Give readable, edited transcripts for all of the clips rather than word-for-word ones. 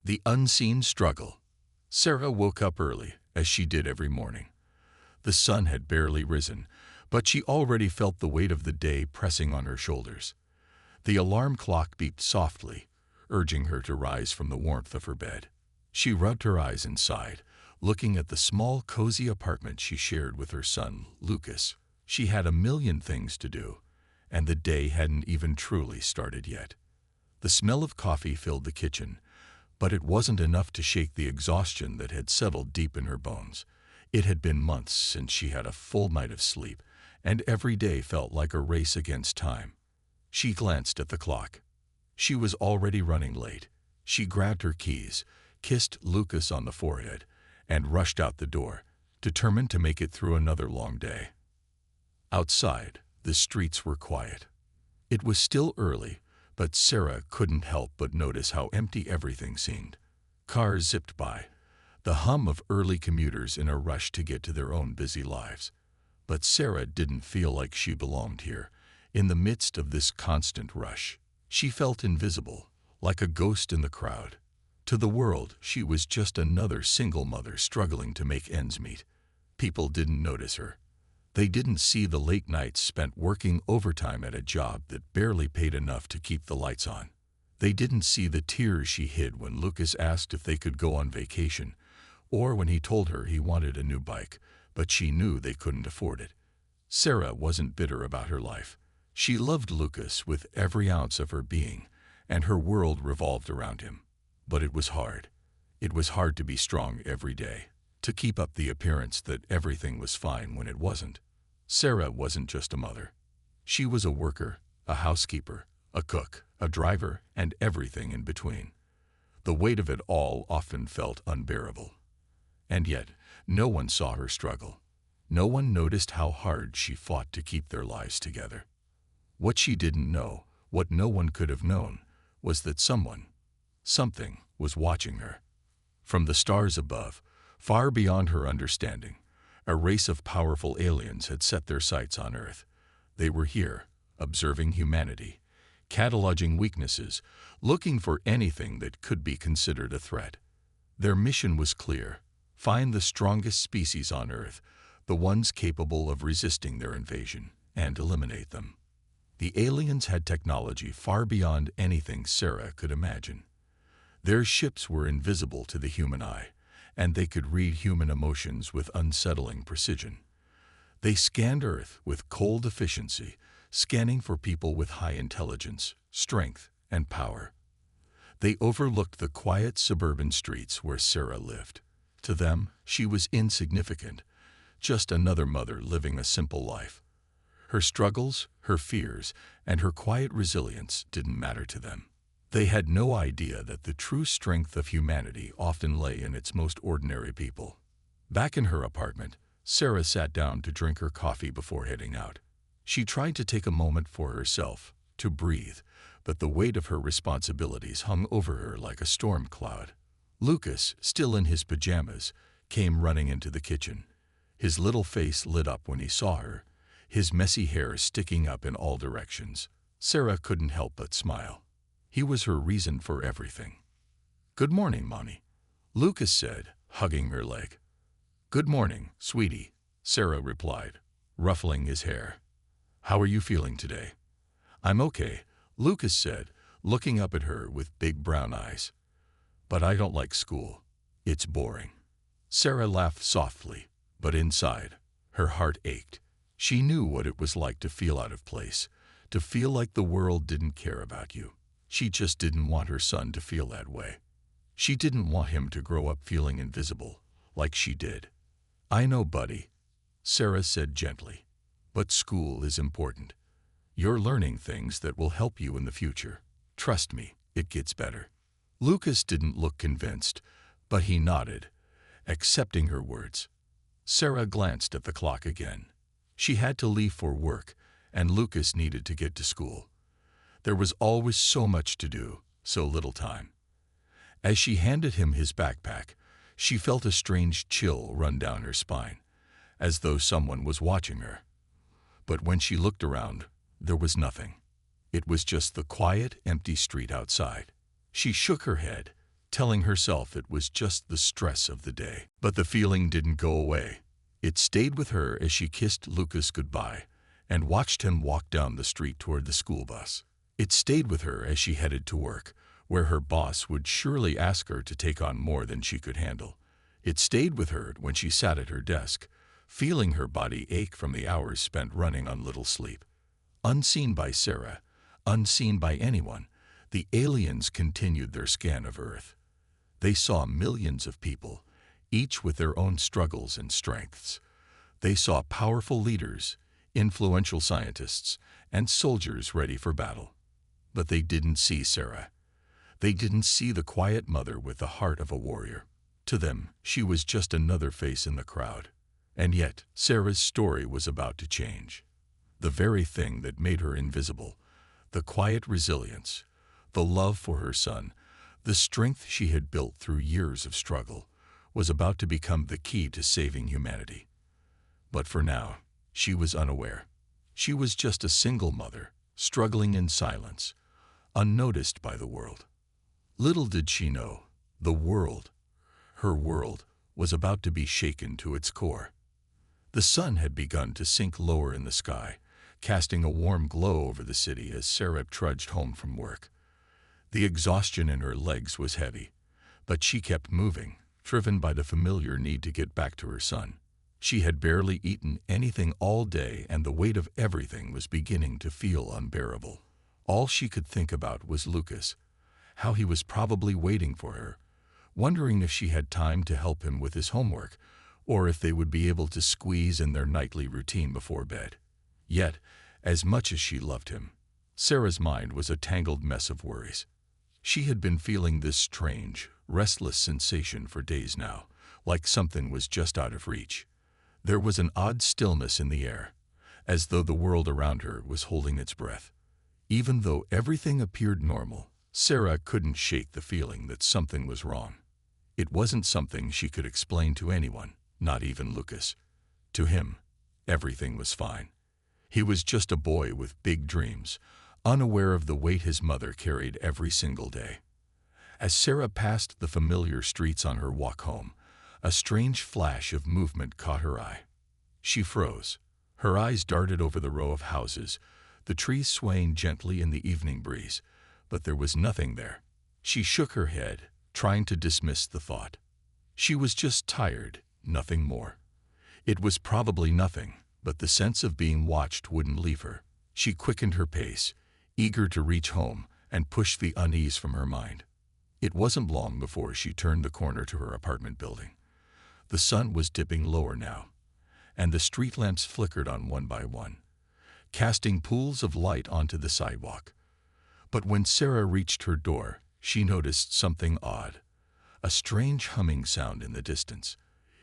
The unseen struggle. Sarah woke up early, as she did every morning. The sun had barely risen, but she already felt the weight of the day pressing on her shoulders. The alarm clock beeped softly, urging her to rise from the warmth of her bed. She rubbed her eyes and sighed, looking at the small, cozy apartment she shared with her son, Lucas. She had a million things to do, and the day hadn't even truly started yet. The smell of coffee filled the kitchen, but it wasn't enough to shake the exhaustion that had settled deep in her bones. It had been months since she had a full night of sleep, and every day felt like a race against time. She glanced at the clock. She was already running late. She grabbed her keys, kissed Lucas on the forehead, and rushed out the door, determined to make it through another long day. Outside, the streets were quiet. It was still early, but Sarah couldn't help but notice how empty everything seemed. Cars zipped by, the hum of early commuters in a rush to get to their own busy lives. But Sarah didn't feel like she belonged here. In the midst of this constant rush, she felt invisible, like a ghost in the crowd. To the world, she was just another single mother struggling to make ends meet. People didn't notice her. They didn't see the late nights spent working overtime at a job that barely paid enough to keep the lights on. They didn't see the tears she hid when Lucas asked if they could go on vacation, or when he told her he wanted a new bike, but she knew they couldn't afford it. Sarah wasn't bitter about her life. She loved Lucas with every ounce of her being, and her world revolved around him. But it was hard. It was hard to be strong every day, to keep up the appearance that everything was fine when it wasn't. Sarah wasn't just a mother. She was a worker, a housekeeper, a cook, a driver, and everything in between. The weight of it all often felt unbearable. And yet, no one saw her struggle. No one noticed how hard she fought to keep their lives together. What she didn't know, what no one could have known, was that something was watching her. From the stars above, far beyond her understanding, a race of powerful aliens had set their sights on Earth. They were here, observing humanity, cataloging weaknesses, looking for anything that could be considered a threat. Their mission was clear: find the strongest species on Earth, the ones capable of resisting their invasion, and eliminate them. The aliens had technology far beyond anything Sarah could imagine. Their ships were invisible to the human eye, and they could read human emotions with unsettling precision. They scanned Earth with cold efficiency, scanning for people with high intelligence, strength, and power. They overlooked the quiet suburban streets where Sarah lived. To them, she was insignificant, just another mother living a simple life. Her struggles, her fears, and her quiet resilience didn't matter to them. They had no idea that the true strength of humanity often lay in its most ordinary people. Back in her apartment, Sarah sat down to drink her coffee before heading out. She tried to take a moment for herself, to breathe, but the weight of her responsibilities hung over her like a storm cloud. Lucas, still in his pajamas, came running into the kitchen. His little face lit up when he saw her, his messy hair sticking up in all directions. Sarah couldn't help but smile. He was her reason for everything. "Good morning, Mommy," Lucas said, hugging her leg. "Good morning, sweetie," Sarah replied, ruffling his hair. "How are you feeling today?" "I'm okay," Lucas said, looking up at her with big brown eyes. "But I don't like school. It's boring." Sarah laughed softly, but inside, her heart ached. She knew what it was like to feel out of place, to feel like the world didn't care about you. She just didn't want her son to feel that way. She didn't want him to grow up feeling invisible, like she did. "I know, buddy," Sarah said gently, "but school is important. You're learning things that will help you in the future. Trust me, it gets better." Lucas didn't look convinced, but he nodded, accepting her words. Sarah glanced at the clock again. She had to leave for work, and Lucas needed to get to school. There was always so much to do, so little time. As she handed him his backpack, she felt a strange chill run down her spine, as though someone was watching her. But when she looked around, there was nothing. It was just the quiet, empty street outside. She shook her head, telling herself it was just the stress of the day. But the feeling didn't go away. It stayed with her as she kissed Lucas goodbye and watched him walk down the street toward the school bus. It stayed with her as she headed to work, where her boss would surely ask her to take on more than she could handle. It stayed with her when she sat at her desk, feeling her body ache from the hours spent running on little sleep. Unseen by Sarah, unseen by anyone, the aliens continued their scan of Earth. They saw millions of people, each with their own struggles and strengths. They saw powerful leaders, influential scientists, and soldiers ready for battle. But they didn't see Sarah. They didn't see the quiet mother with the heart of a warrior. To them, she was just another face in the crowd. And yet, Sarah's story was about to change. The very thing that made her invisible, the quiet resilience, the love for her son, the strength she had built through years of struggle, was about to become the key to saving humanity. But for now, she was unaware. She was just a single mother, struggling in silence, unnoticed by the world. Little did she know, the world, her world, was about to be shaken to its core. The sun had begun to sink lower in the sky, casting a warm glow over the city as Sarah trudged home from work. The exhaustion in her legs was heavy, but she kept moving, driven by the familiar need to get back to her son. She had barely eaten anything all day, and the weight of everything was beginning to feel unbearable. All she could think about was Lucas, how he was probably waiting for her, wondering if she had time to help him with his homework, or if they would be able to squeeze in their nightly routine before bed. Yet, as much as she loved him, Sarah's mind was a tangled mess of worries. She had been feeling this strange, restless sensation for days now, like something was just out of reach. There was an odd stillness in the air, as though the world around her was holding its breath. Even though everything appeared normal, Sarah couldn't shake the feeling that something was wrong. It wasn't something she could explain to anyone, not even Lucas. To him, everything was fine. He was just a boy with big dreams, unaware of the weight his mother carried every single day. As Sarah passed the familiar streets on her walk home, a strange flash of movement caught her eye. She froze. Her eyes darted over the row of houses, the trees swaying gently in the evening breeze, but there was nothing there. She shook her head, trying to dismiss the thought. She was just tired, nothing more. It was probably nothing, but the sense of being watched wouldn't leave her. She quickened her pace, eager to reach home and push the unease from her mind. It wasn't long before she turned the corner to her apartment building. The sun was dipping lower now, and the street lamps flickered on one by one, casting pools of light onto the sidewalk. But when Sarah reached her door, she noticed something odd, a strange humming sound in the distance.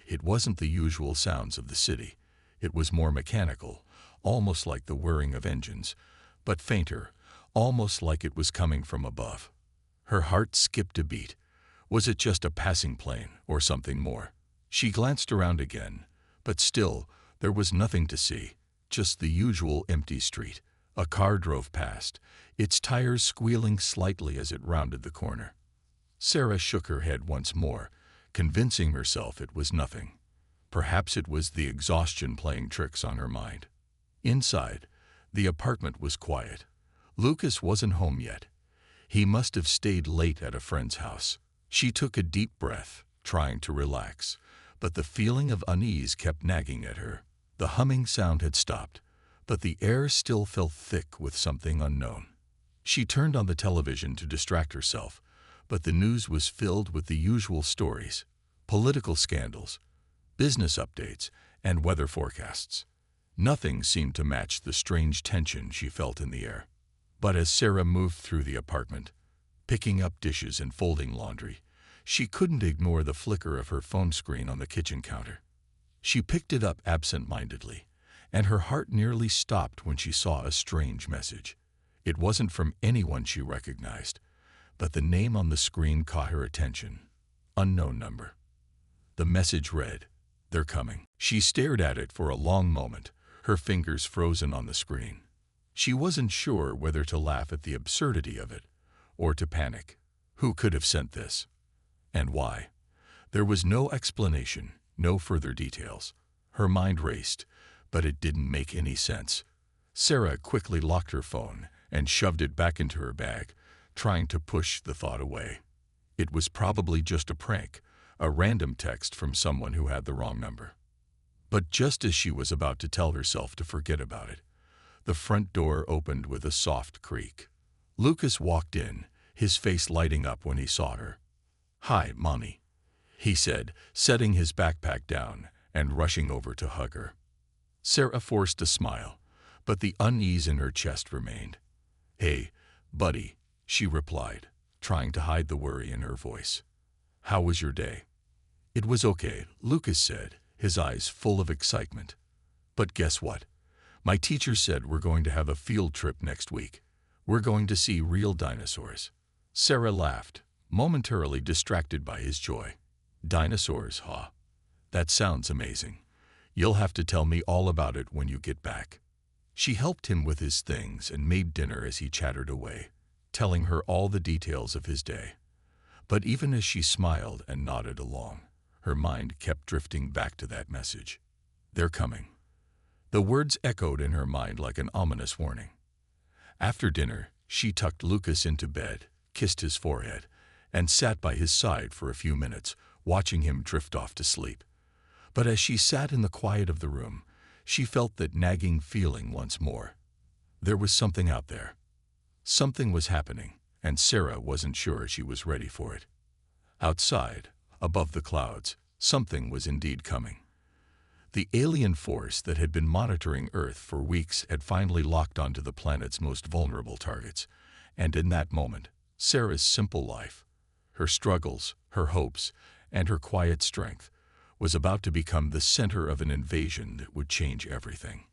It wasn't the usual sounds of the city. It was more mechanical, almost like the whirring of engines, but fainter, almost like it was coming from above. Her heart skipped a beat. Was it just a passing plane or something more? She glanced around again, but still, there was nothing to see, just the usual empty street. A car drove past, its tires squealing slightly as it rounded the corner. Sarah shook her head once more, convincing herself it was nothing. Perhaps it was the exhaustion playing tricks on her mind. Inside, the apartment was quiet. Lucas wasn't home yet. He must have stayed late at a friend's house. She took a deep breath, trying to relax, but the feeling of unease kept nagging at her. The humming sound had stopped, but the air still felt thick with something unknown. She turned on the television to distract herself, but the news was filled with the usual stories: political scandals, business updates, and weather forecasts. Nothing seemed to match the strange tension she felt in the air. But as Sarah moved through the apartment, picking up dishes and folding laundry, she couldn't ignore the flicker of her phone screen on the kitchen counter. She picked it up absent-mindedly, and her heart nearly stopped when she saw a strange message. It wasn't from anyone she recognized, but the name on the screen caught her attention. Unknown number. The message read, "They're coming." She stared at it for a long moment, her fingers frozen on the screen. She wasn't sure whether to laugh at the absurdity of it or to panic. Who could have sent this? And why? There was no explanation, no further details. Her mind raced, but it didn't make any sense. Sarah quickly locked her phone and shoved it back into her bag, trying to push the thought away. It was probably just a prank, a random text from someone who had the wrong number. But just as she was about to tell herself to forget about it, the front door opened with a soft creak. Lucas walked in, his face lighting up when he saw her. "Hi, Mommy," he said, setting his backpack down and rushing over to hug her. Sarah forced a smile, but the unease in her chest remained. "Hey, buddy," she replied, trying to hide the worry in her voice. "How was your day?" "It was okay," Lucas said, his eyes full of excitement. "But guess what? My teacher said we're going to have a field trip next week. We're going to see real dinosaurs." Sarah laughed, momentarily distracted by his joy. "Dinosaurs, huh? That sounds amazing. You'll have to tell me all about it when you get back." She helped him with his things and made dinner as he chattered away, telling her all the details of his day. But even as she smiled and nodded along, her mind kept drifting back to that message. "They're coming." The words echoed in her mind like an ominous warning. After dinner, she tucked Lucas into bed, kissed his forehead, and sat by his side for a few minutes, watching him drift off to sleep. But as she sat in the quiet of the room, she felt that nagging feeling once more. There was something out there. Something was happening, and Sarah wasn't sure she was ready for it. Outside, above the clouds, something was indeed coming. The alien force that had been monitoring Earth for weeks had finally locked onto the planet's most vulnerable targets, and in that moment, Sarah's simple life, her struggles, her hopes, and her quiet strength, was about to become the center of an invasion that would change everything.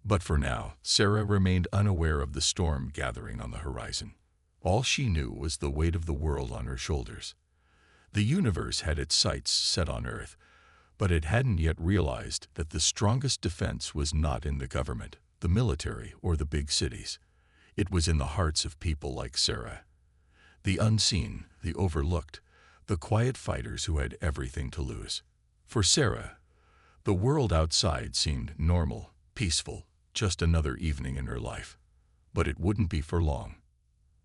But for now, Sarah remained unaware of the storm gathering on the horizon. All she knew was the weight of the world on her shoulders. The universe had its sights set on Earth, but it hadn't yet realized that the strongest defense was not in the government, the military, or the big cities. It was in the hearts of people like Sarah. The unseen, the overlooked, the quiet fighters who had everything to lose. For Sarah, the world outside seemed normal, peaceful, just another evening in her life. But it wouldn't be for long.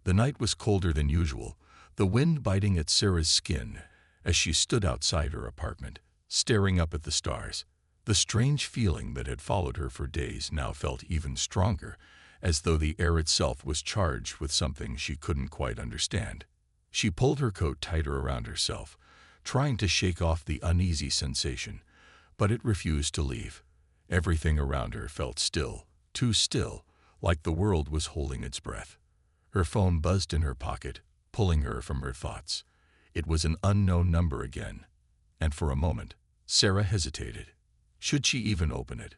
The night was colder than usual, the wind biting at Sarah's skin as she stood outside her apartment, staring up at the stars. The strange feeling that had followed her for days now felt even stronger, as though the air itself was charged with something she couldn't quite understand. She pulled her coat tighter around herself, trying to shake off the uneasy sensation, but it refused to leave. Everything around her felt still, too still, like the world was holding its breath. Her phone buzzed in her pocket, pulling her from her thoughts. It was an unknown number again, and for a moment, Sarah hesitated. Should she even open it?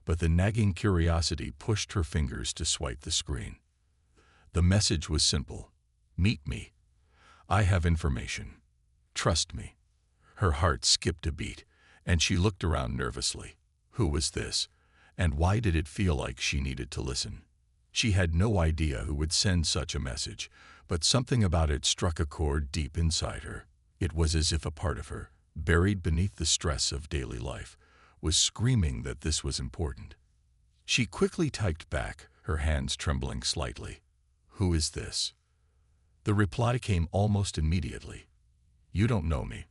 But the nagging curiosity pushed her fingers to swipe the screen. The message was simple. "Meet me. I have information. Trust me." Her heart skipped a beat, and she looked around nervously. Who was this? And why did it feel like she needed to listen? She had no idea who would send such a message, but something about it struck a chord deep inside her. It was as if a part of her, buried beneath the stress of daily life, was screaming that this was important. She quickly typed back, her hands trembling slightly. "Who is this?" The reply came almost immediately. "You don't know me,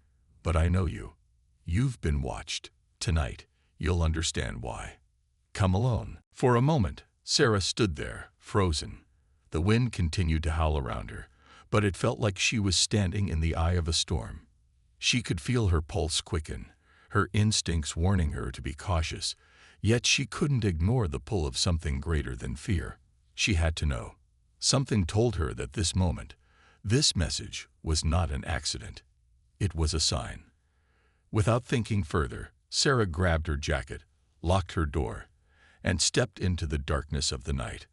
but I know you. You've been watched. Tonight, you'll understand why. Come alone." For a moment, Sarah stood there, frozen. The wind continued to howl around her, but it felt like she was standing in the eye of a storm. She could feel her pulse quicken, her instincts warning her to be cautious, yet she couldn't ignore the pull of something greater than fear. She had to know. Something told her that this moment, this message, was not an accident. It was a sign. Without thinking further, Sarah grabbed her jacket, locked her door, and stepped into the darkness of the night.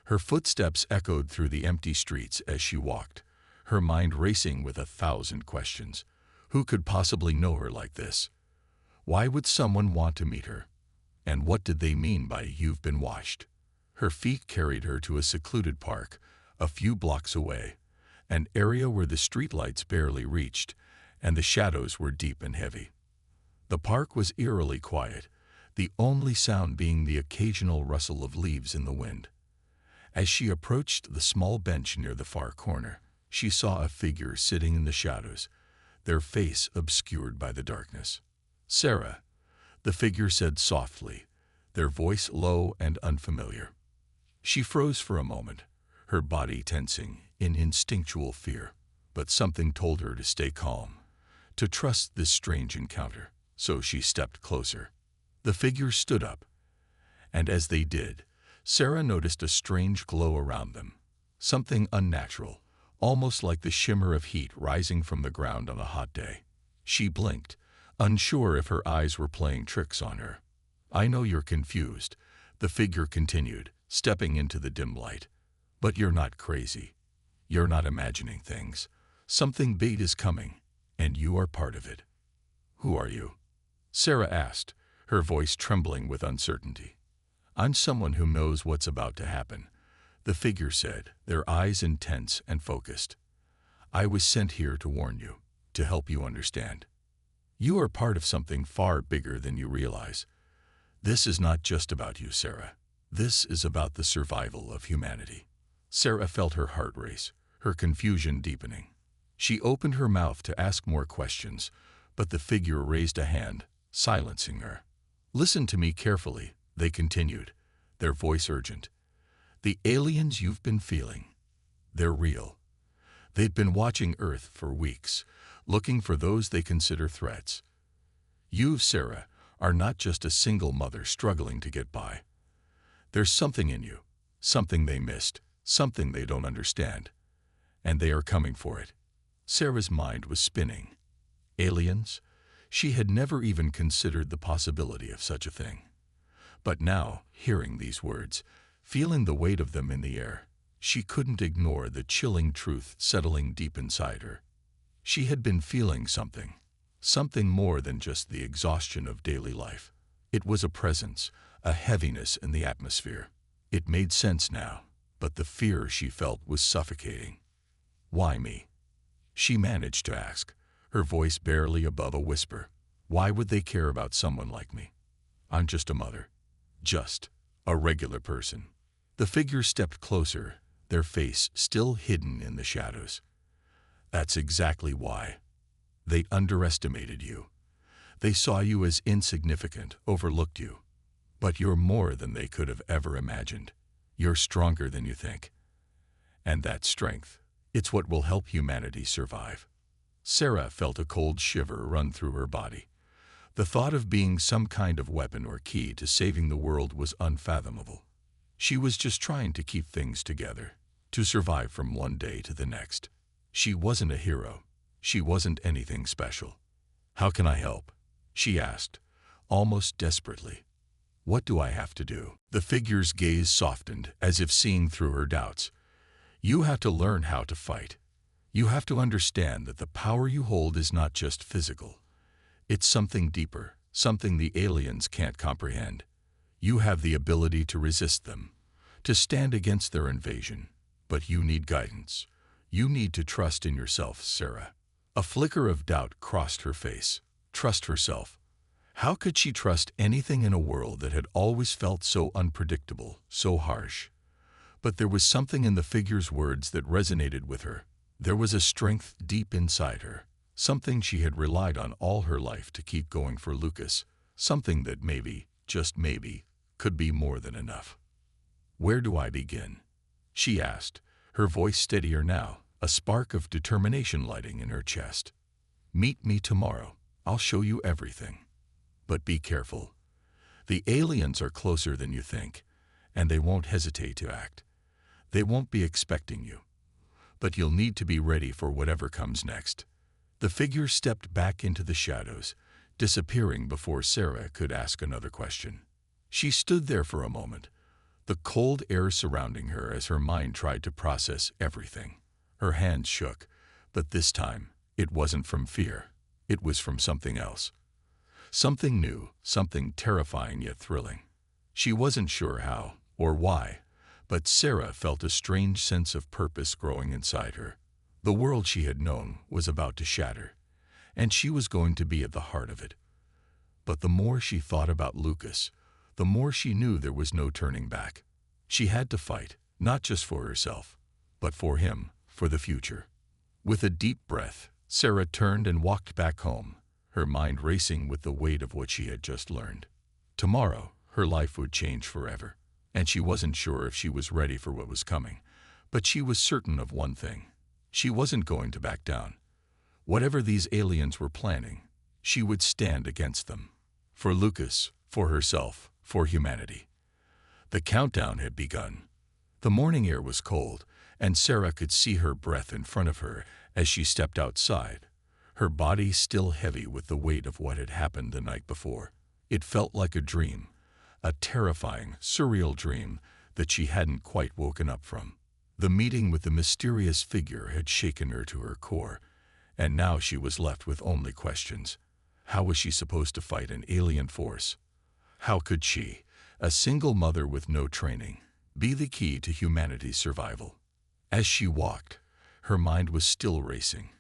Her footsteps echoed through the empty streets as she walked, her mind racing with 1,000 questions. Who could possibly know her like this? Why would someone want to meet her? And what did they mean by "you've been watched"? Her feet carried her to a secluded park, a few blocks away, an area where the streetlights barely reached, and the shadows were deep and heavy. The park was eerily quiet, the only sound being the occasional rustle of leaves in the wind. As she approached the small bench near the far corner, she saw a figure sitting in the shadows, their face obscured by the darkness. "Sarah," the figure said softly, their voice low and unfamiliar. She froze for a moment, her body tensing in instinctual fear, but something told her to stay calm, to trust this strange encounter, so she stepped closer. The figure stood up, and as they did, Sarah noticed a strange glow around them, something unnatural, almost like the shimmer of heat rising from the ground on a hot day. She blinked, unsure if her eyes were playing tricks on her. "I know you're confused," the figure continued, stepping into the dim light. "But you're not crazy. You're not imagining things. Something big is coming, and you are part of it." "Who are you?" Sarah asked, her voice trembling with uncertainty. "I'm someone who knows what's about to happen," the figure said, their eyes intense and focused. "I was sent here to warn you, to help you understand. You are part of something far bigger than you realize. This is not just about you, Sarah. This is about the survival of humanity." Sarah felt her heart race, her confusion deepening. She opened her mouth to ask more questions, but the figure raised a hand, silencing her. "Listen to me carefully," they continued, their voice urgent. "The aliens you've been feeling, they're real. They've been watching Earth for weeks, looking for those they consider threats. You, Sarah, are not just a single mother struggling to get by. There's something in you, something they missed, something they don't understand, and they are coming for it." Sarah's mind was spinning. Aliens? She had never even considered the possibility of such a thing. But now, hearing these words, feeling the weight of them in the air, she couldn't ignore the chilling truth settling deep inside her. She had been feeling something more than just the exhaustion of daily life. It was a presence, a heaviness in the atmosphere. It made sense now, but the fear she felt was suffocating. "Why me?" she managed to ask, her voice barely above a whisper. "Why would they care about someone like me? I'm just a mother. Just a regular person." The figure stepped closer, their face still hidden in the shadows. "That's exactly why. They underestimated you. They saw you as insignificant, overlooked you. But you're more than they could have ever imagined. You're stronger than you think. And that strength, it's what will help humanity survive." Sarah felt a cold shiver run through her body. The thought of being some kind of weapon or key to saving the world was unfathomable. She was just trying to keep things together, to survive from one day to the next. She wasn't a hero. She wasn't anything special. "How can I help?" she asked, almost desperately. "What do I have to do?" The figure's gaze softened, as if seeing through her doubts. "You have to learn how to fight. You have to understand that the power you hold is not just physical. It's something deeper, something the aliens can't comprehend. You have the ability to resist them, to stand against their invasion. But you need guidance. You need to trust in yourself, Sarah." A flicker of doubt crossed her face. Trust herself. How could she trust anything in a world that had always felt so unpredictable, so harsh? But there was something in the figure's words that resonated with her. There was a strength deep inside her, something she had relied on all her life to keep going for Lucas, something that maybe, just maybe, could be more than enough. "Where do I begin?" she asked, her voice steadier now, a spark of determination lighting in her chest. "Meet me tomorrow. I'll show you everything. But be careful. The aliens are closer than you think, and they won't hesitate to act. They won't be expecting you. But you'll need to be ready for whatever comes next." The figure stepped back into the shadows, disappearing before Sarah could ask another question. She stood there for a moment, the cold air surrounding her as her mind tried to process everything. Her hands shook, but this time it wasn't from fear. It was from something else. Something new, something terrifying yet thrilling. She wasn't sure how or why, but Sarah felt a strange sense of purpose growing inside her. The world she had known was about to shatter, and she was going to be at the heart of it. But the more she thought about Lucas, the more she knew there was no turning back. She had to fight, not just for herself, but for him, for the future. With a deep breath, Sarah turned and walked back home, her mind racing with the weight of what she had just learned. Tomorrow, her life would change forever, and she wasn't sure if she was ready for what was coming. But she was certain of one thing. She wasn't going to back down. Whatever these aliens were planning, she would stand against them. For Lucas, for herself, for humanity. The countdown had begun. The morning air was cold, and Sarah could see her breath in front of her as she stepped outside, her body still heavy with the weight of what had happened the night before. It felt like a dream, a terrifying, surreal dream that she hadn't quite woken up from. The meeting with the mysterious figure had shaken her to her core, and now she was left with only questions. How was she supposed to fight an alien force? How could she, a single mother with no training, be the key to humanity's survival? As she walked, her mind was still racing,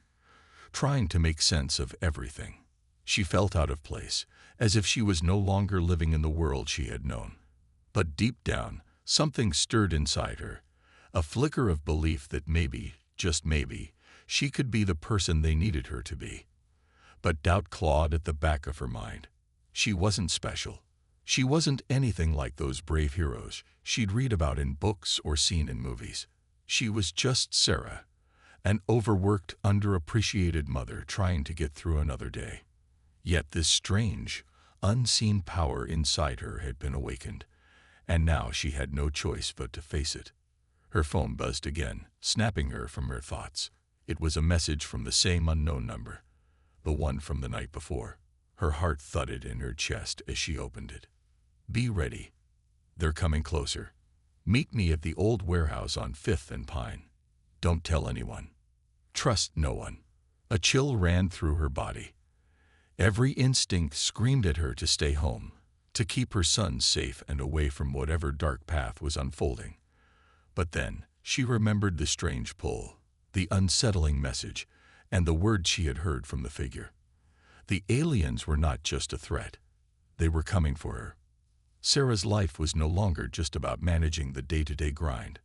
trying to make sense of everything. She felt out of place, as if she was no longer living in the world she had known. But deep down, something stirred inside her, a flicker of belief that maybe, just maybe, she could be the person they needed her to be. But doubt clawed at the back of her mind. She wasn't special. She wasn't anything like those brave heroes she'd read about in books or seen in movies. She was just Sarah, an overworked, underappreciated mother trying to get through another day. Yet this strange, unseen power inside her had been awakened, and now she had no choice but to face it. Her phone buzzed again, snapping her from her thoughts. It was a message from the same unknown number, the one from the night before. Her heart thudded in her chest as she opened it. "Be ready. They're coming closer. Meet me at the old warehouse on 5th and Pine. Don't tell anyone. Trust no one." A chill ran through her body. Every instinct screamed at her to stay home, to keep her son safe and away from whatever dark path was unfolding. But then she remembered the strange pull, the unsettling message, and the words she had heard from the figure. The aliens were not just a threat. They were coming for her. Sarah's life was no longer just about managing the day-to-day grind.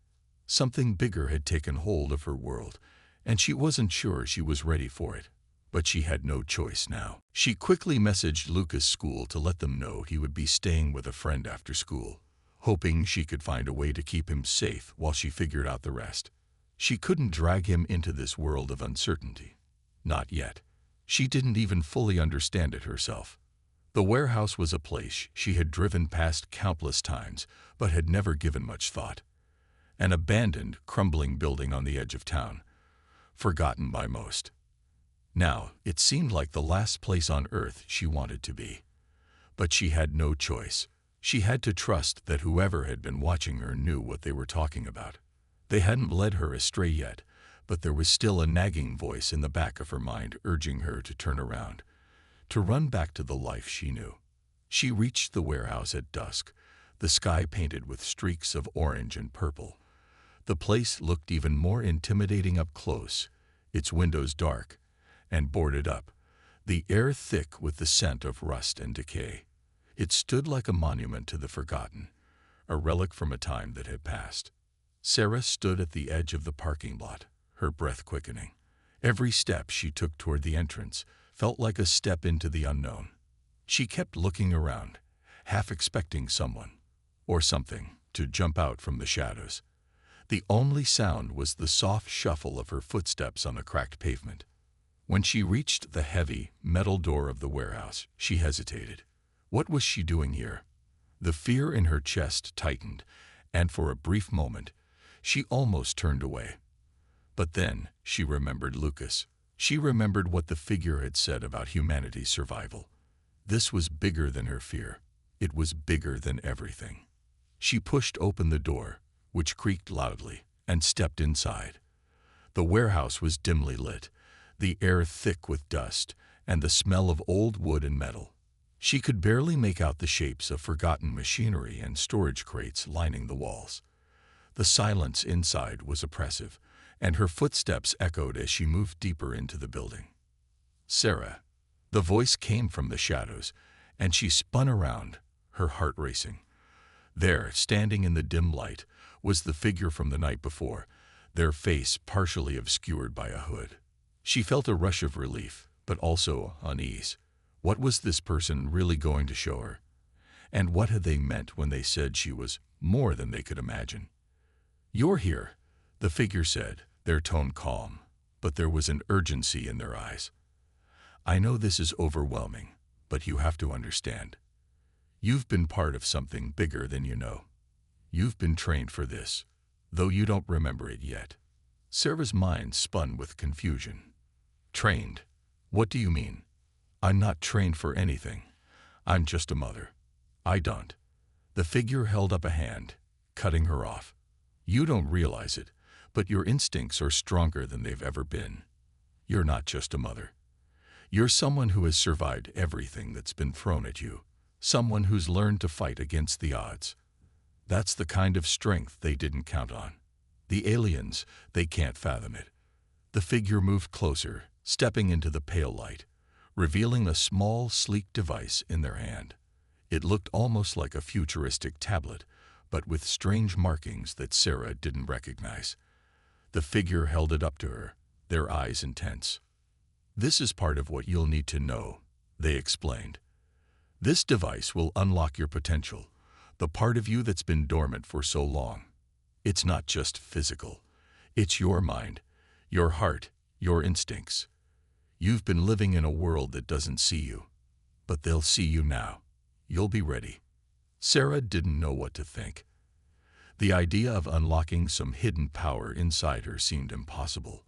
Something bigger had taken hold of her world, and she wasn't sure she was ready for it. But she had no choice now. She quickly messaged Lucas' school to let them know he would be staying with a friend after school, hoping she could find a way to keep him safe while she figured out the rest. She couldn't drag him into this world of uncertainty. Not yet. She didn't even fully understand it herself. The warehouse was a place she had driven past countless times, but had never given much thought. An abandoned, crumbling building on the edge of town, forgotten by most. Now, it seemed like the last place on earth she wanted to be. But she had no choice. She had to trust that whoever had been watching her knew what they were talking about. They hadn't led her astray yet, but there was still a nagging voice in the back of her mind urging her to turn around, to run back to the life she knew. She reached the warehouse at dusk, the sky painted with streaks of orange and purple. The place looked even more intimidating up close, its windows dark and boarded up, the air thick with the scent of rust and decay. It stood like a monument to the forgotten, a relic from a time that had passed. Sarah stood at the edge of the parking lot, her breath quickening. Every step she took toward the entrance felt like a step into the unknown. She kept looking around, half expecting someone, or something, to jump out from the shadows. The only sound was the soft shuffle of her footsteps on the cracked pavement. When she reached the heavy, metal door of the warehouse, she hesitated. What was she doing here? The fear in her chest tightened, and for a brief moment, she almost turned away. But then she remembered Lucas. She remembered what the figure had said about humanity's survival. This was bigger than her fear. It was bigger than everything. She pushed open the door, which creaked loudly, and stepped inside. The warehouse was dimly lit, the air thick with dust, and the smell of old wood and metal. She could barely make out the shapes of forgotten machinery and storage crates lining the walls. The silence inside was oppressive, and her footsteps echoed as she moved deeper into the building. Sarah, The voice came from the shadows, and she spun around, her heart racing. There, standing in the dim light, was the figure from the night before, their face partially obscured by a hood. She felt a rush of relief, but also unease. What was this person really going to show her? And what had they meant when they said she was more than they could imagine? "You're here," the figure said, their tone calm, but there was an urgency in their eyes. "I know this is overwhelming, but you have to understand. You've been part of something bigger than you know. You've been trained for this, though you don't remember it yet." Sarah's mind spun with confusion. "Trained? What do you mean? I'm not trained for anything. I'm just a mother. I don't." The figure held up a hand, cutting her off. "You don't realize it, but your instincts are stronger than they've ever been. You're not just a mother. You're someone who has survived everything that's been thrown at you, someone who's learned to fight against the odds. That's the kind of strength they didn't count on. The aliens, they can't fathom it." The figure moved closer, stepping into the pale light, revealing a small, sleek device in their hand. It looked almost like a futuristic tablet, but with strange markings that Sarah didn't recognize. The figure held it up to her, their eyes intense. "This is part of what you'll need to know," they explained. "This device will unlock your potential, the part of you that's been dormant for so long. It's not just physical. It's your mind, your heart, your instincts. You've been living in a world that doesn't see you, but they'll see you now. You'll be ready." Sarah didn't know what to think. The idea of unlocking some hidden power inside her seemed impossible,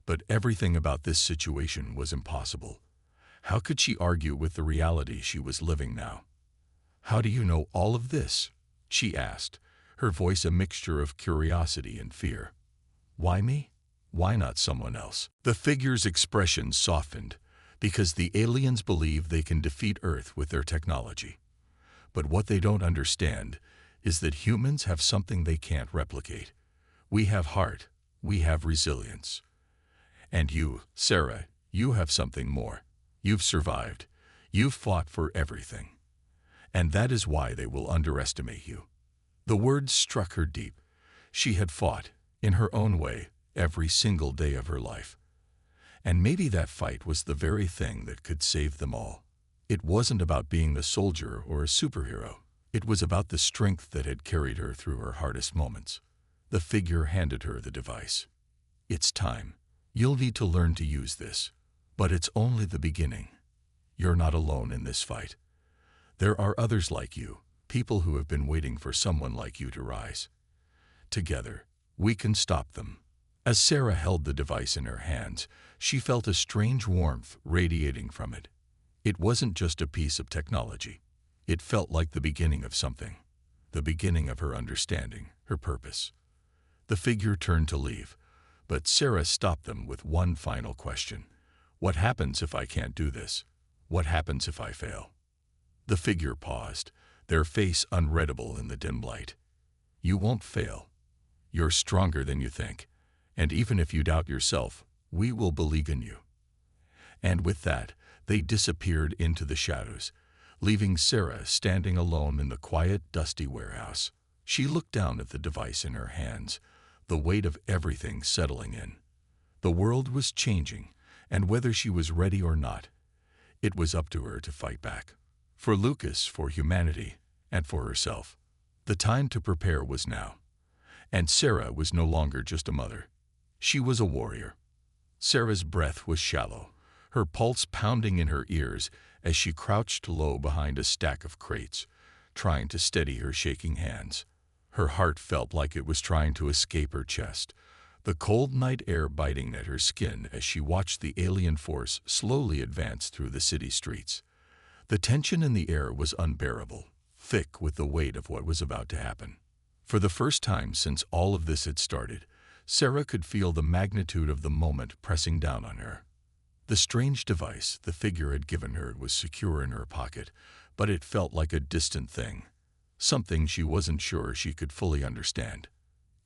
but everything about this situation was impossible. How could she argue with the reality she was living now? "How do you know all of this?" she asked, her voice a mixture of curiosity and fear. "Why me? Why not someone else?" The figure's expression softened, because the aliens believe they can defeat Earth with their technology. But what they don't understand is that humans have something they can't replicate. We have heart, we have resilience. And you, Sarah, you have something more. You've survived. You've fought for everything. And that is why they will underestimate you. The words struck her deep. She had fought, in her own way, every single day of her life. And maybe that fight was the very thing that could save them all. It wasn't about being a soldier or a superhero. It was about the strength that had carried her through her hardest moments. The figure handed her the device. "It's time. You'll need to learn to use this. But it's only the beginning. You're not alone in this fight. There are others like you, people who have been waiting for someone like you to rise. Together, we can stop them." As Sarah held the device in her hands, she felt a strange warmth radiating from it. It wasn't just a piece of technology. It felt like the beginning of something, the beginning of her understanding, her purpose. The figure turned to leave, but Sarah stopped them with one final question. "What happens if I can't do this? What happens if I fail?" The figure paused, their face unreadable in the dim light. "You won't fail. You're stronger than you think, and even if you doubt yourself, we will believe in you." And with that, they disappeared into the shadows, leaving Sarah standing alone in the quiet, dusty warehouse. She looked down at the device in her hands, the weight of everything settling in. The world was changing, and whether she was ready or not, it was up to her to fight back. For Lucas, for humanity, and for herself. The time to prepare was now. And Sarah was no longer just a mother. She was a warrior. Sarah's breath was shallow, her pulse pounding in her ears as she crouched low behind a stack of crates, trying to steady her shaking hands. Her heart felt like it was trying to escape her chest, the cold night air biting at her skin as she watched the alien force slowly advance through the city streets. The tension in the air was unbearable, thick with the weight of what was about to happen. For the first time since all of this had started, Sarah could feel the magnitude of the moment pressing down on her. The strange device the figure had given her was secure in her pocket, but it felt like a distant thing, something she wasn't sure she could fully understand.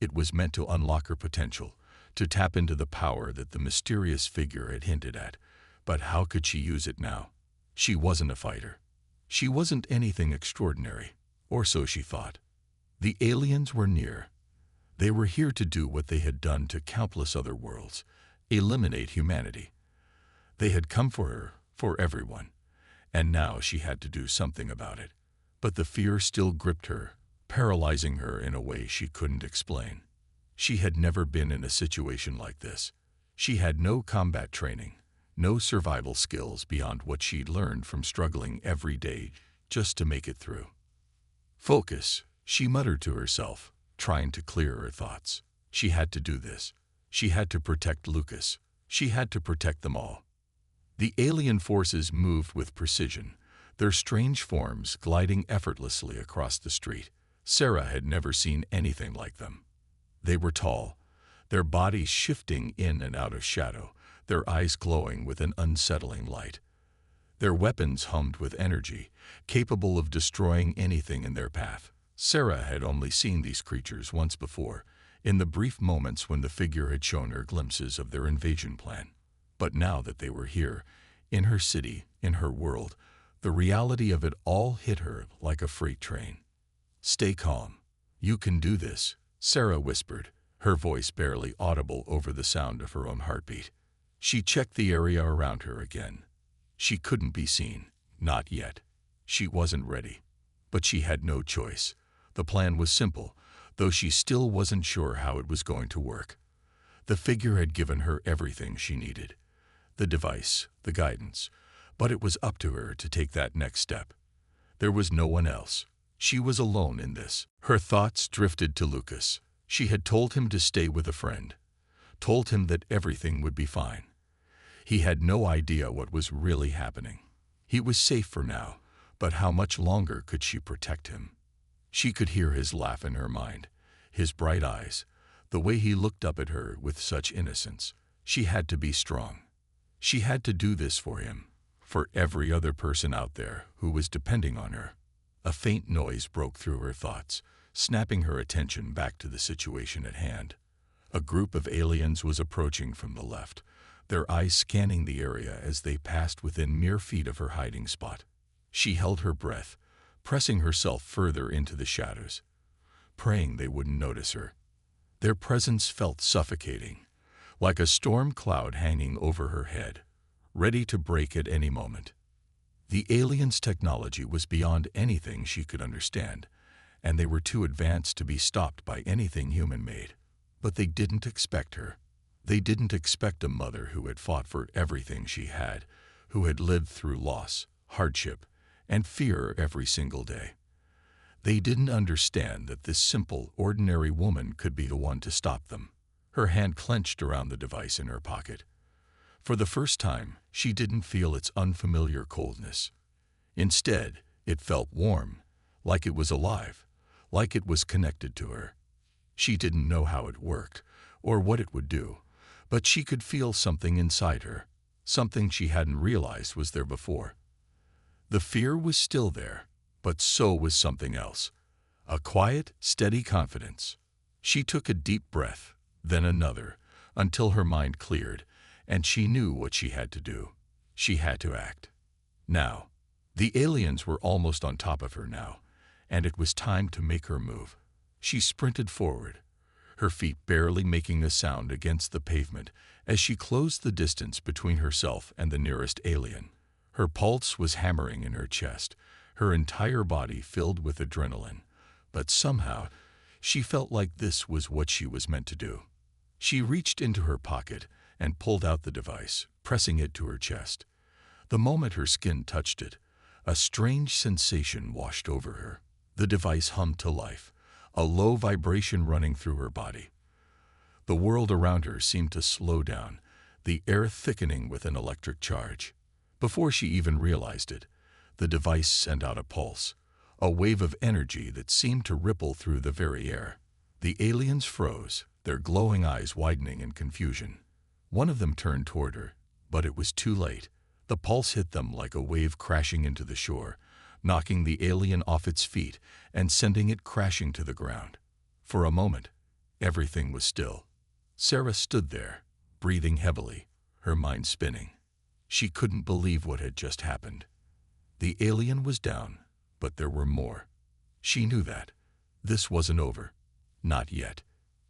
It was meant to unlock her potential, to tap into the power that the mysterious figure had hinted at, but how could she use it now? She wasn't a fighter. She wasn't anything extraordinary, or so she thought. The aliens were near. They were here to do what they had done to countless other worlds, eliminate humanity. They had come for her, for everyone, and now she had to do something about it. But the fear still gripped her, paralyzing her in a way she couldn't explain. She had never been in a situation like this. She had no combat training, no survival skills beyond what she'd learned from struggling every day just to make it through. Focus, she muttered to herself, trying to clear her thoughts. She had to do this. She had to protect Lucas. She had to protect them all. The alien forces moved with precision, their strange forms gliding effortlessly across the street. Sarah had never seen anything like them. They were tall, their bodies shifting in and out of shadow, their eyes glowing with an unsettling light. Their weapons hummed with energy, capable of destroying anything in their path. Sarah had only seen these creatures once before, in the brief moments when the figure had shown her glimpses of their invasion plan. But now that they were here, in her city, in her world, the reality of it all hit her like a freight train. "Stay calm. You can do this," Sarah whispered, her voice barely audible over the sound of her own heartbeat. She checked the area around her again. She couldn't be seen. Not yet. She wasn't ready. But she had no choice. The plan was simple, though she still wasn't sure how it was going to work. The figure had given her everything she needed. The device, the guidance. But it was up to her to take that next step. There was no one else. She was alone in this. Her thoughts drifted to Lucas. She had told him to stay with a friend. Told him that everything would be fine. He had no idea what was really happening. He was safe for now, but how much longer could she protect him? She could hear his laugh in her mind, his bright eyes, the way he looked up at her with such innocence. She had to be strong. She had to do this for him, for every other person out there who was depending on her. A faint noise broke through her thoughts, snapping her attention back to the situation at hand. A group of aliens was approaching from the left, their eyes scanning the area as they passed within mere feet of her hiding spot. She held her breath, pressing herself further into the shadows, praying they wouldn't notice her. Their presence felt suffocating, like a storm cloud hanging over her head, ready to break at any moment. The aliens' technology was beyond anything she could understand, and they were too advanced to be stopped by anything human-made. But they didn't expect her. They didn't expect a mother who had fought for everything she had, who had lived through loss, hardship, and fear every single day. They didn't understand that this simple, ordinary woman could be the one to stop them. Her hand clenched around the device in her pocket. For the first time, she didn't feel its unfamiliar coldness. Instead, it felt warm, like it was alive, like it was connected to her. She didn't know how it worked, or what it would do, but she could feel something inside her, something she hadn't realized was there before. The fear was still there, but so was something else. A quiet, steady confidence. She took a deep breath, then another, until her mind cleared, and she knew what she had to do. She had to act. Now. The aliens were almost on top of her now, and it was time to make her move. She sprinted forward, her feet barely making a sound against the pavement as she closed the distance between herself and the nearest alien. Her pulse was hammering in her chest, her entire body filled with adrenaline. But somehow, she felt like this was what she was meant to do. She reached into her pocket and pulled out the device, pressing it to her chest. The moment her skin touched it, a strange sensation washed over her. The device hummed to life, a low vibration running through her body. The world around her seemed to slow down, the air thickening with an electric charge. Before she even realized it, the device sent out a pulse, a wave of energy that seemed to ripple through the very air. The aliens froze, their glowing eyes widening in confusion. One of them turned toward her, but it was too late. The pulse hit them like a wave crashing into the shore, knocking the alien off its feet and sending it crashing to the ground. For a moment, everything was still. Sarah stood there, breathing heavily, her mind spinning. She couldn't believe what had just happened. The alien was down, but there were more. She knew that. This wasn't over. Not yet.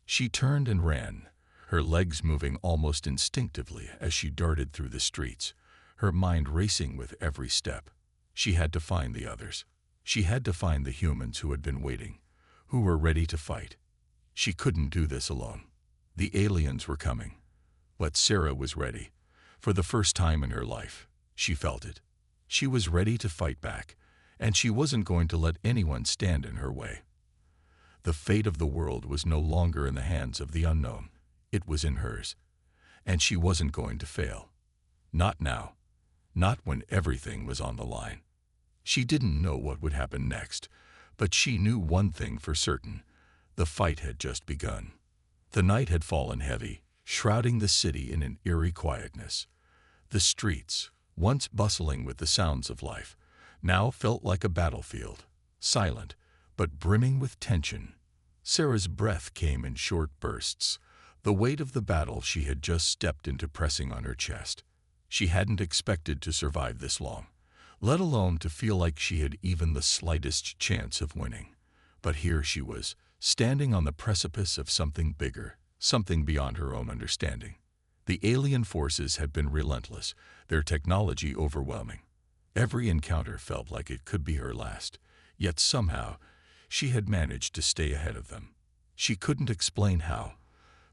She turned and ran, her legs moving almost instinctively as she darted through the streets, her mind racing with every step. She had to find the others. She had to find the humans who had been waiting, who were ready to fight. She couldn't do this alone. The aliens were coming. But Sarah was ready. For the first time in her life, she felt it. She was ready to fight back, and she wasn't going to let anyone stand in her way. The fate of the world was no longer in the hands of the unknown. It was in hers. And she wasn't going to fail. Not now. Not when everything was on the line. She didn't know what would happen next, but she knew one thing for certain. The fight had just begun. The night had fallen heavy, shrouding the city in an eerie quietness. The streets, once bustling with the sounds of life, now felt like a battlefield, silent, but brimming with tension. Sarah's breath came in short bursts, the weight of the battle she had just stepped into pressing on her chest. She hadn't expected to survive this long, let alone to feel like she had even the slightest chance of winning. But here she was, standing on the precipice of something bigger, something beyond her own understanding. The alien forces had been relentless, their technology overwhelming. Every encounter felt like it could be her last, yet somehow she had managed to stay ahead of them. She couldn't explain how,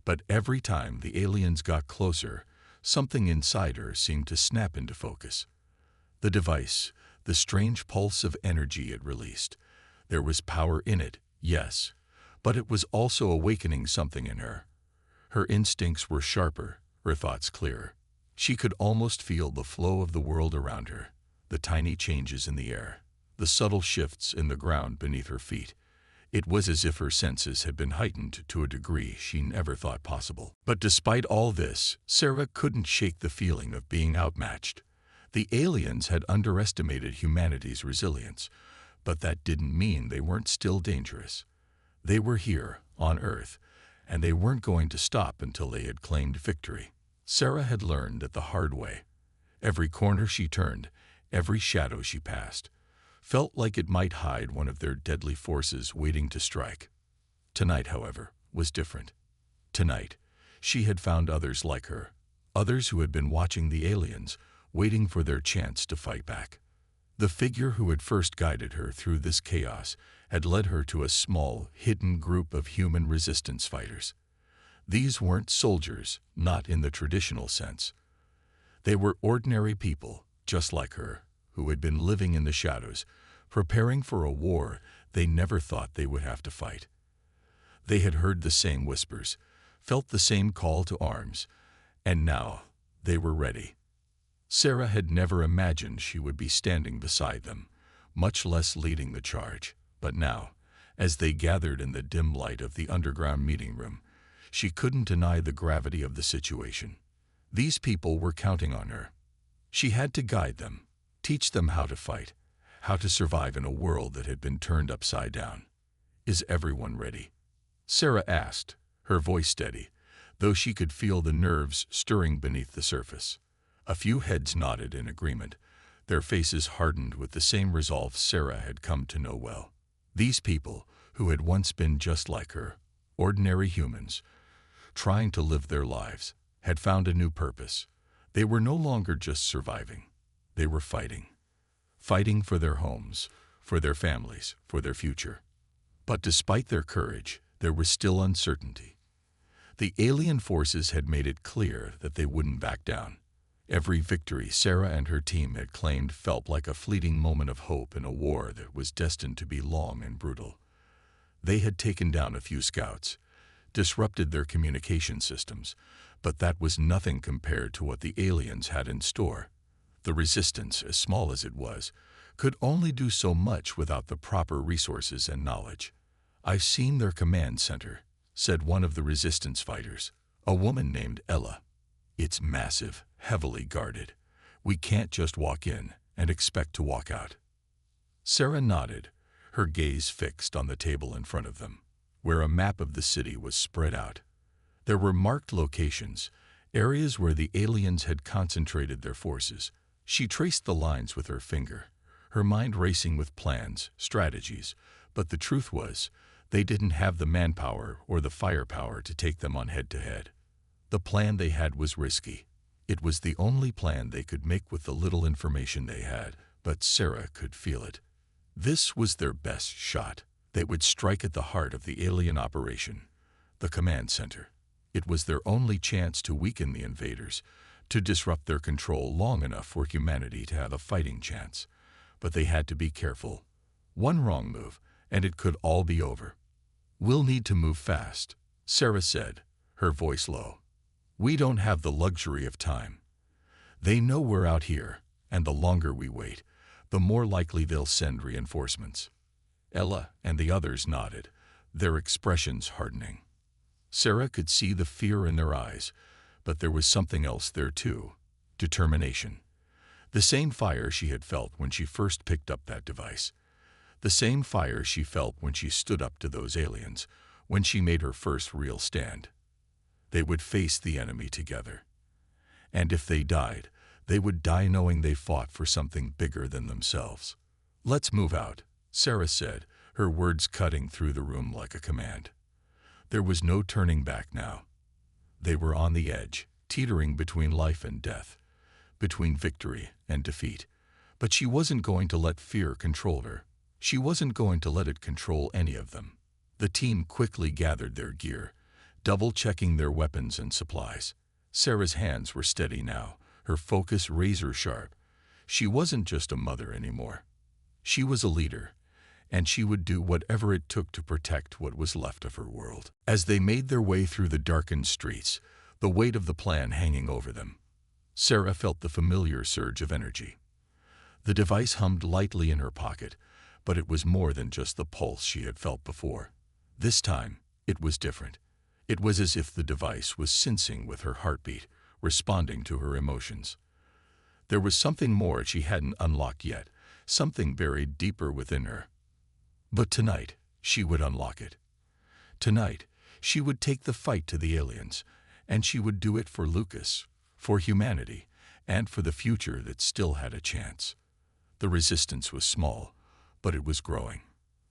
but every time the aliens got closer, something inside her seemed to snap into focus. The device, the strange pulse of energy it released. There was power in it, yes, but it was also awakening something in her. Her instincts were sharper, her thoughts clearer. She could almost feel the flow of the world around her, the tiny changes in the air, the subtle shifts in the ground beneath her feet. It was as if her senses had been heightened to a degree she never thought possible. But despite all this, Sarah couldn't shake the feeling of being outmatched. The aliens had underestimated humanity's resilience, but that didn't mean they weren't still dangerous. They were here, on Earth, and they weren't going to stop until they had claimed victory. Sarah had learned it the hard way. Every corner she turned, every shadow she passed, felt like it might hide one of their deadly forces waiting to strike. Tonight, however, was different. Tonight, she had found others like her, others who had been watching the aliens, waiting for their chance to fight back. The figure who had first guided her through this chaos had led her to a small, hidden group of human resistance fighters. These weren't soldiers, not in the traditional sense. They were ordinary people, just like her, who had been living in the shadows, preparing for a war they never thought they would have to fight. They had heard the same whispers, felt the same call to arms, and now they were ready. Sarah had never imagined she would be standing beside them, much less leading the charge. But now, as they gathered in the dim light of the underground meeting room, she couldn't deny the gravity of the situation. These people were counting on her. She had to guide them, teach them how to fight, how to survive in a world that had been turned upside down. "Is everyone ready?" Sarah asked, her voice steady, though she could feel the nerves stirring beneath the surface. A few heads nodded in agreement, their faces hardened with the same resolve Sarah had come to know well. These people, who had once been just like her, ordinary humans, trying to live their lives, had found a new purpose. They were no longer just surviving. They were fighting. Fighting for their homes, for their families, for their future. But despite their courage, there was still uncertainty. The alien forces had made it clear that they wouldn't back down. Every victory Sarah and her team had claimed felt like a fleeting moment of hope in a war that was destined to be long and brutal. They had taken down a few scouts, disrupted their communication systems, but that was nothing compared to what the aliens had in store. The resistance, as small as it was, could only do so much without the proper resources and knowledge. "I've seen their command center," said one of the resistance fighters, a woman named Ella. "It's massive, heavily guarded. We can't just walk in and expect to walk out." Sarah nodded, her gaze fixed on the table in front of them, where a map of the city was spread out. There were marked locations, areas where the aliens had concentrated their forces. She traced the lines with her finger, her mind racing with plans, strategies, but the truth was, they didn't have the manpower or the firepower to take them on head-to-head. The plan they had was risky. It was the only plan they could make with the little information they had, but Sarah could feel it. This was their best shot. They would strike at the heart of the alien operation, the command center. It was their only chance to weaken the invaders, to disrupt their control long enough for humanity to have a fighting chance. But they had to be careful. One wrong move, and it could all be over. "We'll need to move fast," Sarah said, her voice low. "We don't have the luxury of time. They know we're out here, and the longer we wait, the more likely they'll send reinforcements." Ella and the others nodded, their expressions hardening. Sarah could see the fear in their eyes, but there was something else there too, determination. The same fire she had felt when she first picked up that device. The same fire she felt when she stood up to those aliens, when she made her first real stand. They would face the enemy together. And if they died, they would die knowing they fought for something bigger than themselves. "Let's move out," Sarah said, her words cutting through the room like a command. There was no turning back now. They were on the edge, teetering between life and death, between victory and defeat. But she wasn't going to let fear control her. She wasn't going to let it control any of them. The team quickly gathered their gear, double-checking their weapons and supplies. Sarah's hands were steady now, her focus razor-sharp. She wasn't just a mother anymore. She was a leader, and she would do whatever it took to protect what was left of her world. As they made their way through the darkened streets, the weight of the plan hanging over them, Sarah felt the familiar surge of energy. The device hummed lightly in her pocket, but it was more than just the pulse she had felt before. This time, it was different. It was as if the device was sensing with her heartbeat, responding to her emotions. There was something more she hadn't unlocked yet, something buried deeper within her. But tonight, she would unlock it. Tonight, she would take the fight to the aliens, and she would do it for Lucas, for humanity, and for the future that still had a chance. The resistance was small, but it was growing.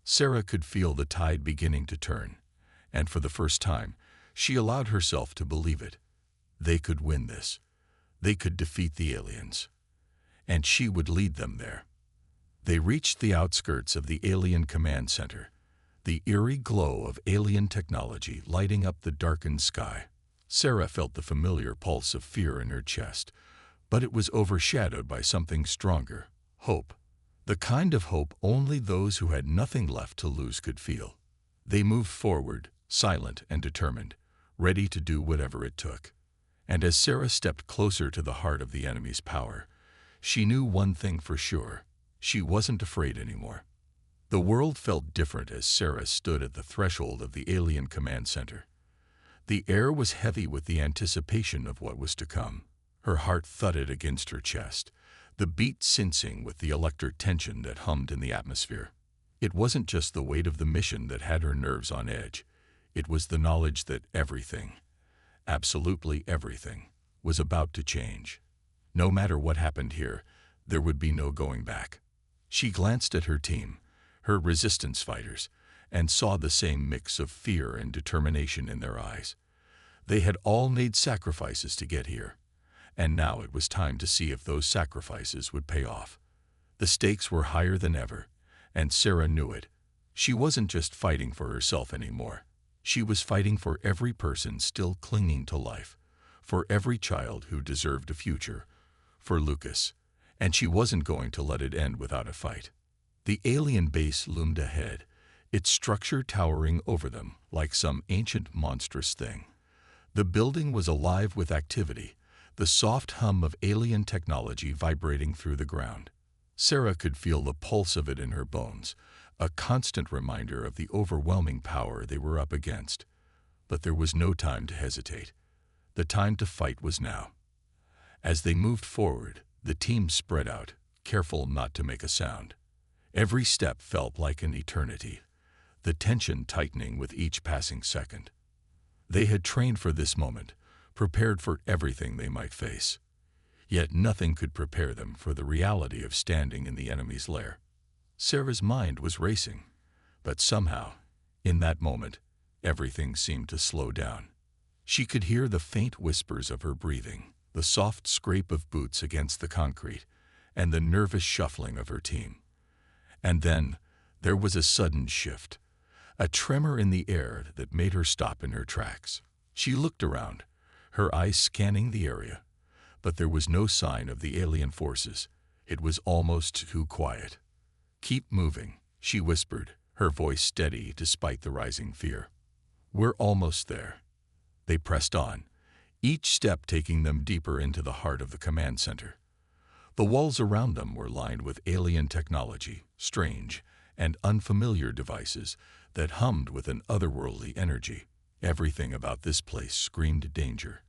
Sarah could feel the tide beginning to turn, and for the first time, she allowed herself to believe it. They could win this. They could defeat the aliens. And she would lead them there. They reached the outskirts of the alien command center, the eerie glow of alien technology lighting up the darkened sky. Sarah felt the familiar pulse of fear in her chest, but it was overshadowed by something stronger, hope. The kind of hope only those who had nothing left to lose could feel. They moved forward, silent and determined, ready to do whatever it took. And as Sarah stepped closer to the heart of the enemy's power, she knew one thing for sure. She wasn't afraid anymore. The world felt different as Sarah stood at the threshold of the alien command center. The air was heavy with the anticipation of what was to come. Her heart thudded against her chest, the beat sensing with the electric tension that hummed in the atmosphere. It wasn't just the weight of the mission that had her nerves on edge. It was the knowledge that everything, absolutely everything, was about to change. No matter what happened here, there would be no going back. She glanced at her team, her resistance fighters, and saw the same mix of fear and determination in their eyes. They had all made sacrifices to get here, and now it was time to see if those sacrifices would pay off. The stakes were higher than ever, and Sarah knew it. She wasn't just fighting for herself anymore. She was fighting for every person still clinging to life, for every child who deserved a future, for Lucas, and she wasn't going to let it end without a fight. The alien base loomed ahead, its structure towering over them like some ancient monstrous thing. The building was alive with activity, the soft hum of alien technology vibrating through the ground. Sarah could feel the pulse of it in her bones, a constant reminder of the overwhelming power they were up against. But there was no time to hesitate. The time to fight was now. As they moved forward, the team spread out, careful not to make a sound. Every step felt like an eternity, the tension tightening with each passing second. They had trained for this moment, prepared for everything they might face. Yet nothing could prepare them for the reality of standing in the enemy's lair. Sarah's mind was racing, but somehow, in that moment, everything seemed to slow down. She could hear the faint whispers of her breathing, the soft scrape of boots against the concrete, and the nervous shuffling of her team. And then, there was a sudden shift, a tremor in the air that made her stop in her tracks. She looked around, her eyes scanning the area, but there was no sign of the alien forces. It was almost too quiet. "Keep moving," she whispered, her voice steady despite the rising fear. "We're almost there." They pressed on, each step taking them deeper into the heart of the command center. The walls around them were lined with alien technology, strange and unfamiliar devices that hummed with an otherworldly energy. Everything about this place screamed danger.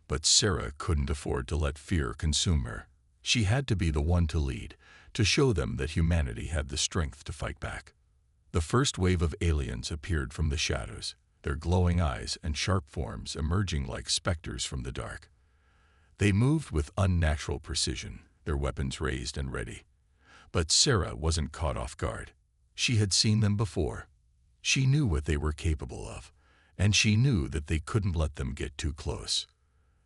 But Sarah couldn't afford to let fear consume her. She had to be the one to lead, to show them that humanity had the strength to fight back. The first wave of aliens appeared from the shadows, their glowing eyes and sharp forms emerging like specters from the dark. They moved with unnatural precision, their weapons raised and ready. But Sarah wasn't caught off guard. She had seen them before. She knew what they were capable of, and she knew that they couldn't let them get too close.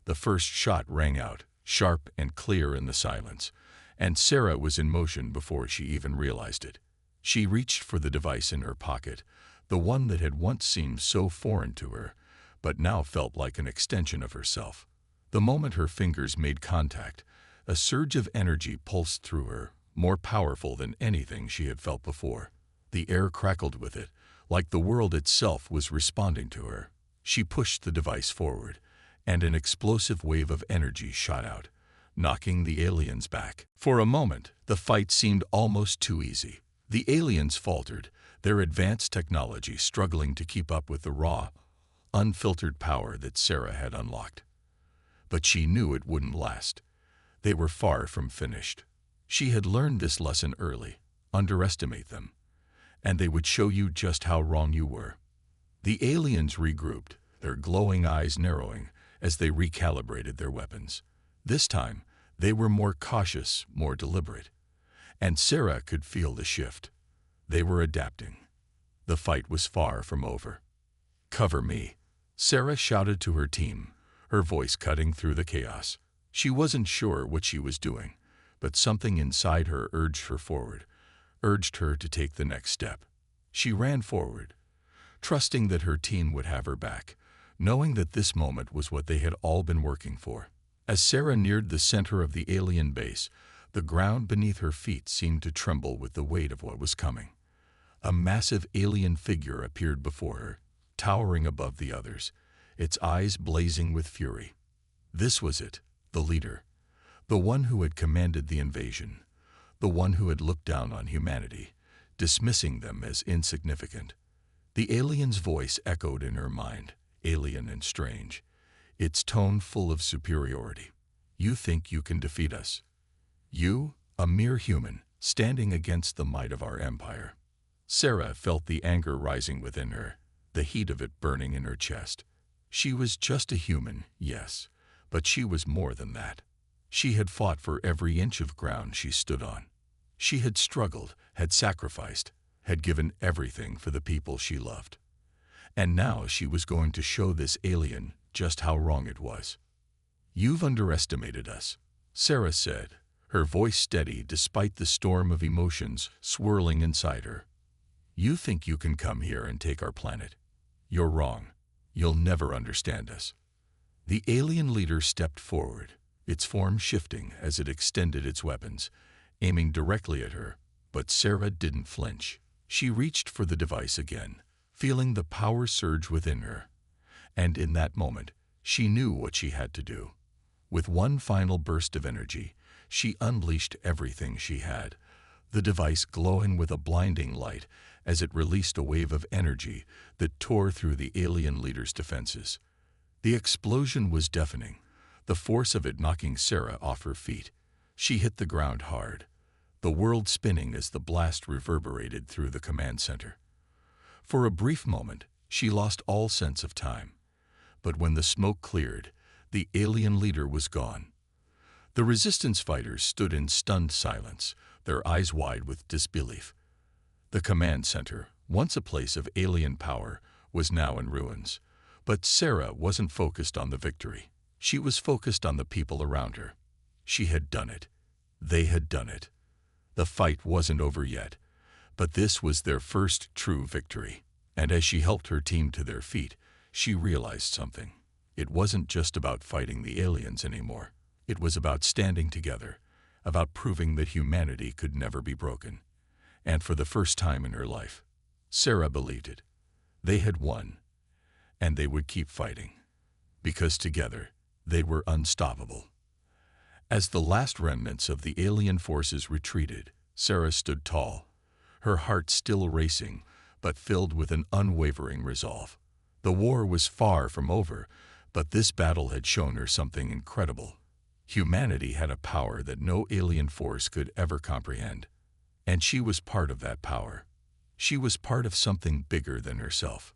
The first shot rang out, sharp and clear in the silence, and Sarah was in motion before she even realized it. She reached for the device in her pocket, the one that had once seemed so foreign to her, but now felt like an extension of herself. The moment her fingers made contact, a surge of energy pulsed through her, more powerful than anything she had felt before. The air crackled with it, like the world itself was responding to her. She pushed the device forward, and an explosive wave of energy shot out, knocking the aliens back. For a moment, the fight seemed almost too easy. The aliens faltered, their advanced technology struggling to keep up with the raw, unfiltered power that Sarah had unlocked. But she knew it wouldn't last. They were far from finished. She had learned this lesson early: underestimate them, and they would show you just how wrong you were. The aliens regrouped, their glowing eyes narrowing as they recalibrated their weapons. This time, they were more cautious, more deliberate. And Sarah could feel the shift. They were adapting. The fight was far from over. "Cover me," Sarah shouted to her team, her voice cutting through the chaos. She wasn't sure what she was doing, but something inside her urged her forward, urged her to take the next step. She ran forward, trusting that her team would have her back, knowing that this moment was what they had all been working for. As Sarah neared the center of the alien base, the ground beneath her feet seemed to tremble with the weight of what was coming. A massive alien figure appeared before her, towering above the others, its eyes blazing with fury. This was it, the leader, the one who had commanded the invasion, the one who had looked down on humanity, dismissing them as insignificant. The alien's voice echoed in her mind, alien and strange, its tone full of superiority. "You think you can defeat us? You, a mere human, standing against the might of our empire." Sarah felt the anger rising within her, the heat of it burning in her chest. She was just a human, yes, but she was more than that. She had fought for every inch of ground she stood on. She had struggled, had sacrificed, had given everything for the people she loved. And now she was going to show this alien just how wrong it was. "You've underestimated us," Sarah said, her voice steady despite the storm of emotions swirling inside her. "You think you can come here and take our planet? You're wrong. You'll never understand us." The alien leader stepped forward, its form shifting as it extended its weapons, aiming directly at her. But Sarah didn't flinch. She reached for the device again, feeling the power surge within her. And in that moment, she knew what she had to do. With one final burst of energy, she unleashed everything she had, the device glowing with a blinding light as it released a wave of energy that tore through the alien leader's defenses. The explosion was deafening, the force of it knocking Sarah off her feet. She hit the ground hard, the world spinning as the blast reverberated through the command center. For a brief moment, she lost all sense of time. But when the smoke cleared, the alien leader was gone. The resistance fighters stood in stunned silence, their eyes wide with disbelief. The command center, once a place of alien power, was now in ruins. But Sarah wasn't focused on the victory. She was focused on the people around her. She had done it. They had done it. The fight wasn't over yet, but this was their first true victory. And as she helped her team to their feet, she realized something. It wasn't just about fighting the aliens anymore. It was about standing together, about proving that humanity could never be broken. And for the first time in her life, Sarah believed it. They had won, and they would keep fighting, because together they were unstoppable. As the last remnants of the alien forces retreated, Sarah stood tall, her heart still racing, but filled with an unwavering resolve. The war was far from over, but this battle had shown her something incredible. Humanity had a power that no alien force could ever comprehend. And she was part of that power. She was part of something bigger than herself.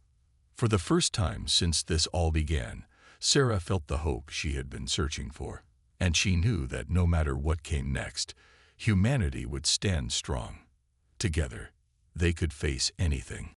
For the first time since this all began, Sarah felt the hope she had been searching for. And she knew that no matter what came next, humanity would stand strong. Together, they could face anything.